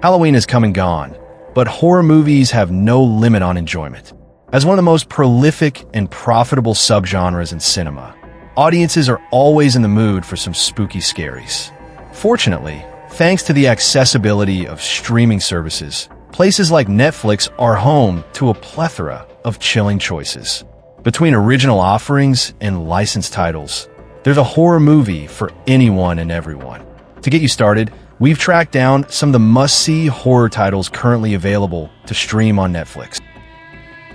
Halloween has come and gone, but horror movies have no limit on enjoyment. As one of the most prolific and profitable subgenres in cinema, audiences are always in the mood for some spooky scaries. Fortunately, thanks to the accessibility of streaming services, places like Netflix are home to a plethora of chilling choices. Between original offerings and licensed titles, there's a horror movie for anyone and everyone. To get you started, we've tracked down some of the must-see horror titles currently available to stream on Netflix.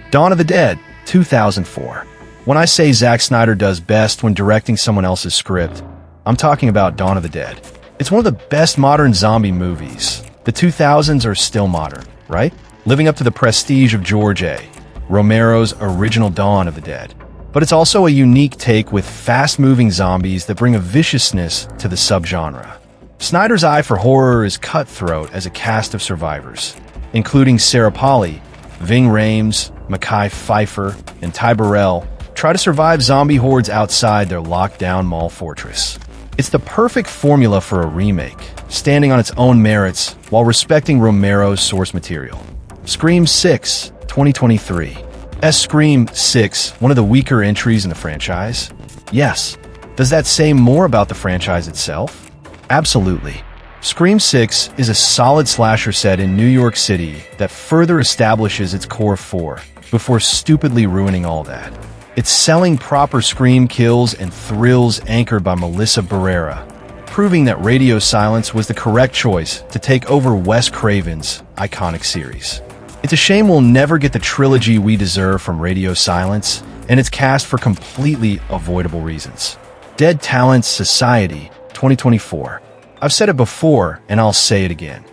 Dawn of the Dead, 2004. When I say Zack Snyder does best when directing someone else's script, I'm talking about Dawn of the Dead. It's one of the best modern zombie movies. The 2000s are still modern, right? Living up to the prestige of George A. Romero's original Dawn of the Dead. But it's also a unique take with fast-moving zombies that bring a viciousness to the subgenre. Snyder's eye for horror is cutthroat as a cast of survivors, including Sarah Polley, Ving Rhames, Mekhi Phifer, and Ty Burrell, try to survive zombie hordes outside their lockdown mall fortress. It's the perfect formula for a remake, standing on its own merits while respecting Romero's source material. Scream 6, 2023. Scream 6, one of the weaker entries in the franchise? Yes. Does that say more about the franchise itself? Absolutely. Scream 6 is a solid slasher set in New York City that further establishes its core 4 before stupidly ruining all that. It's selling proper scream kills and thrills anchored by Melissa Barrera, proving that Radio Silence was the correct choice to take over Wes Craven's iconic series. It's a shame we'll never get the trilogy we deserve from Radio Silence and its cast for completely avoidable reasons. Dead Talents Society, 2024. I've said it before, and I'll say it again.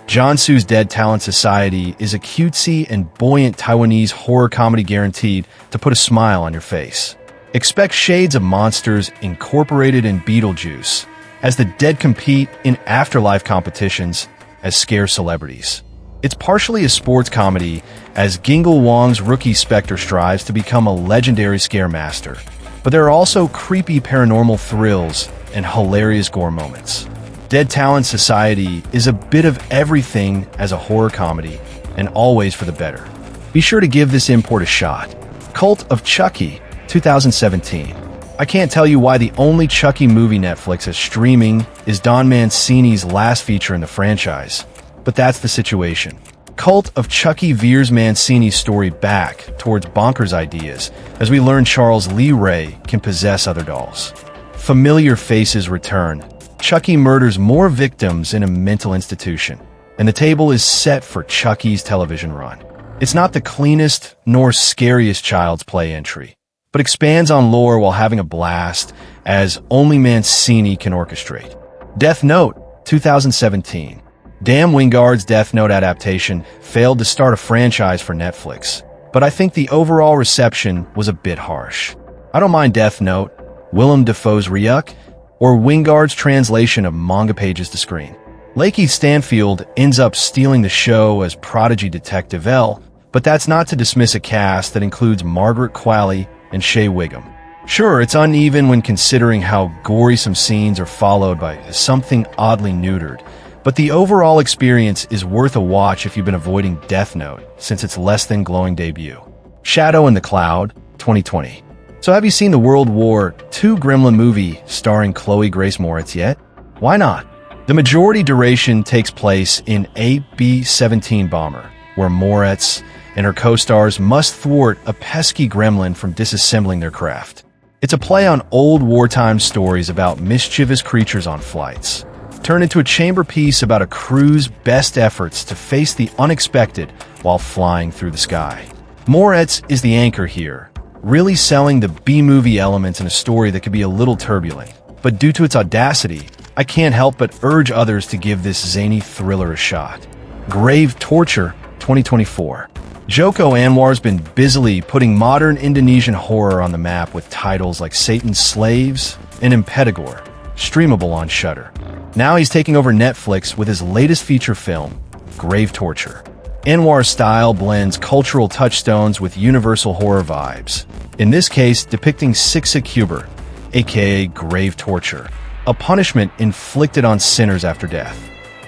Jansu's Dead Talent Society is a cutesy and buoyant Taiwanese horror comedy guaranteed to put a smile on your face. Expect shades of monsters incorporated in Beetlejuice, as the dead compete in afterlife competitions as scare celebrities. It's partially a sports comedy, as Gingle Wong's rookie Spectre strives to become a legendary scare master. But there are also creepy paranormal thrills and hilarious gore moments. Dead Talent Society is a bit of everything as a horror comedy, and always for the better. Be sure to give this import a shot. Cult of Chucky, 2017. I can't tell you why the only Chucky movie Netflix is streaming is Don Mancini's last feature in the franchise. But that's the situation. Cult of Chucky veers Mancini's story back towards bonkers ideas as we learn Charles Lee Ray can possess other dolls. Familiar faces return. Chucky murders more victims in a mental institution, and the table is set for Chucky's television run. It's not the cleanest nor scariest Child's Play entry, but expands on lore while having a blast as only Mancini can orchestrate. Death Note, 2017. Dan Wingard's Death Note adaptation failed to start a franchise for Netflix, but I think the overall reception was a bit harsh. I don't mind Death Note, Willem Dafoe's Ryuk, or Wingard's translation of manga pages to screen. Lakeith Stanfield ends up stealing the show as Prodigy Detective L, but that's not to dismiss a cast that includes Margaret Qualley and Shea Wiggum. Sure, it's uneven when considering how gory some scenes are followed by something oddly neutered, but the overall experience is worth a watch if you've been avoiding Death Note since its less than glowing debut. Shadow in the Cloud, 2020. So have you seen the World War II Gremlin movie starring Chloe Grace Moretz yet? Why not? The majority duration takes place in a B-17 bomber, where Moretz and her co-stars must thwart a pesky gremlin from disassembling their craft. It's a play on old wartime stories about mischievous creatures on flights, turned into a chamber piece about a crew's best efforts to face the unexpected while flying through the sky. Moretz is the anchor here, really selling the B-movie elements in a story that could be a little turbulent. But due to its audacity, I can't help but urge others to give this zany thriller a shot. Grave Torture, 2024. Joko Anwar's been busily putting modern Indonesian horror on the map with titles like Satan's Slaves and Impedagore, streamable on Shudder. Now he's taking over Netflix with his latest feature film, Grave Torture. Anwar's style blends cultural touchstones with universal horror vibes, in this case depicting Siksa Kubur, aka grave torture, a punishment inflicted on sinners after death.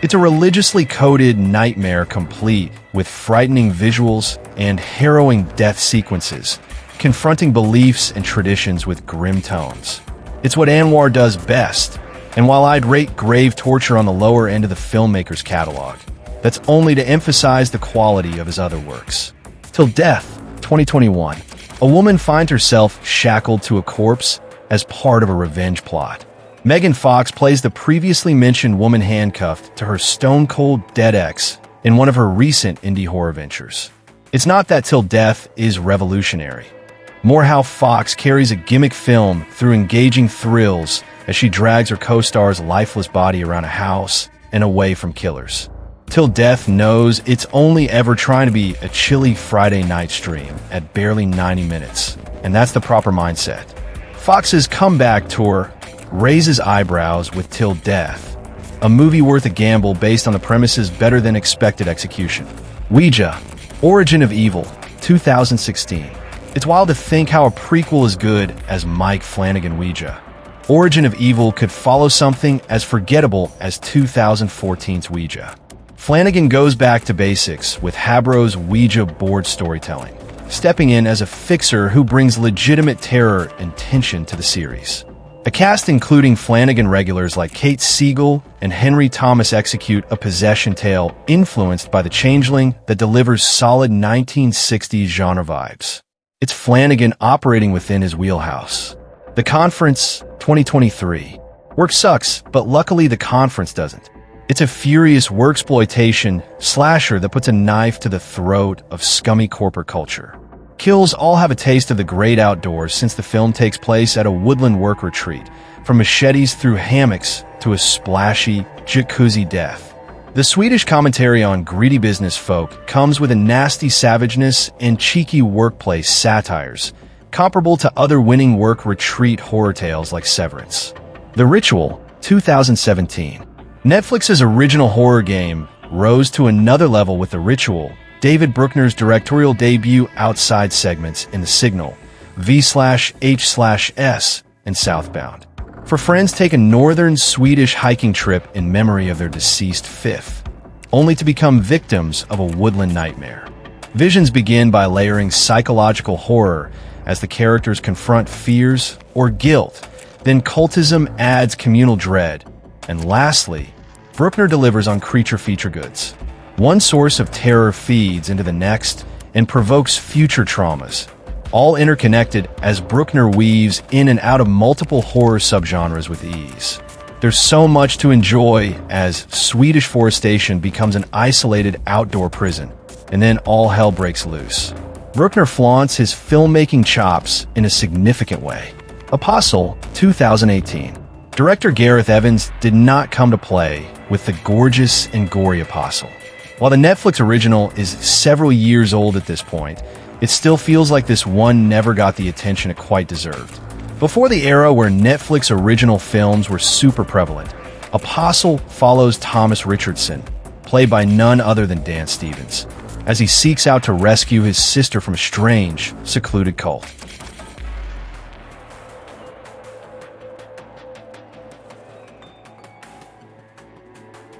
It's a religiously coded nightmare complete with frightening visuals and harrowing death sequences, confronting beliefs and traditions with grim tones. It's what Anwar does best, and while I'd rate grave torture on the lower end of the filmmaker's catalog, that's only to emphasize the quality of his other works. Till Death, 2021, a woman finds herself shackled to a corpse as part of a revenge plot. Megan Fox plays the previously mentioned woman handcuffed to her stone-cold dead ex in one of her recent indie horror ventures. It's not that Till Death is revolutionary, more how Fox carries a gimmick film through engaging thrills as she drags her co-star's lifeless body around a house and away from killers. Till Death knows it's only ever trying to be a chilly Friday night stream at barely 90 minutes, and that's the proper mindset. Fox's comeback tour raises eyebrows with Till Death, a movie worth a gamble based on the premise's better-than-expected execution. Ouija, Origin of Evil, 2016. It's wild to think how a prequel as good as Mike Flanagan Ouija. Origin of Evil could follow something as forgettable as 2014's Ouija. Flanagan goes back to basics with Habro's Ouija board storytelling, stepping in as a fixer who brings legitimate terror and tension to the series. A cast including Flanagan regulars like Kate Siegel and Henry Thomas execute a possession tale influenced by The Changeling that delivers solid 1960s genre vibes. It's Flanagan operating within his wheelhouse. The Conference, 2023. Work sucks, but luckily The Conference doesn't. It's a furious worksploitation slasher that puts a knife to the throat of scummy corporate culture. Kills all have a taste of the great outdoors since the film takes place at a woodland work retreat, from machetes through hammocks to a splashy jacuzzi death. The Swedish commentary on greedy business folk comes with a nasty savageness and cheeky workplace satires, comparable to other winning work retreat horror tales like Severance. The Ritual, 2017. Netflix's original horror game rose to another level with The Ritual, David Bruckner's directorial debut outside segments in The Signal, V/H/S, and Southbound. For friends take a northern Swedish hiking trip in memory of their deceased fifth, only to become victims of a woodland nightmare. Visions begin by layering psychological horror as the characters confront fears or guilt, then cultism adds communal dread, and lastly, Bruckner delivers on creature feature goods. One source of terror feeds into the next and provokes future traumas, all interconnected as Bruckner weaves in and out of multiple horror subgenres with ease. There's so much to enjoy as Swedish forestation becomes an isolated outdoor prison, and then all hell breaks loose. Bruckner flaunts his filmmaking chops in a significant way. Apostle, 2018. Director Gareth Evans did not come to play with the gorgeous and gory Apostle. While the Netflix original is several years old at this point, it still feels like this one never got the attention it quite deserved. Before the era where Netflix original films were super prevalent, Apostle follows Thomas Richardson, played by none other than Dan Stevens, as he seeks out to rescue his sister from a strange, secluded cult.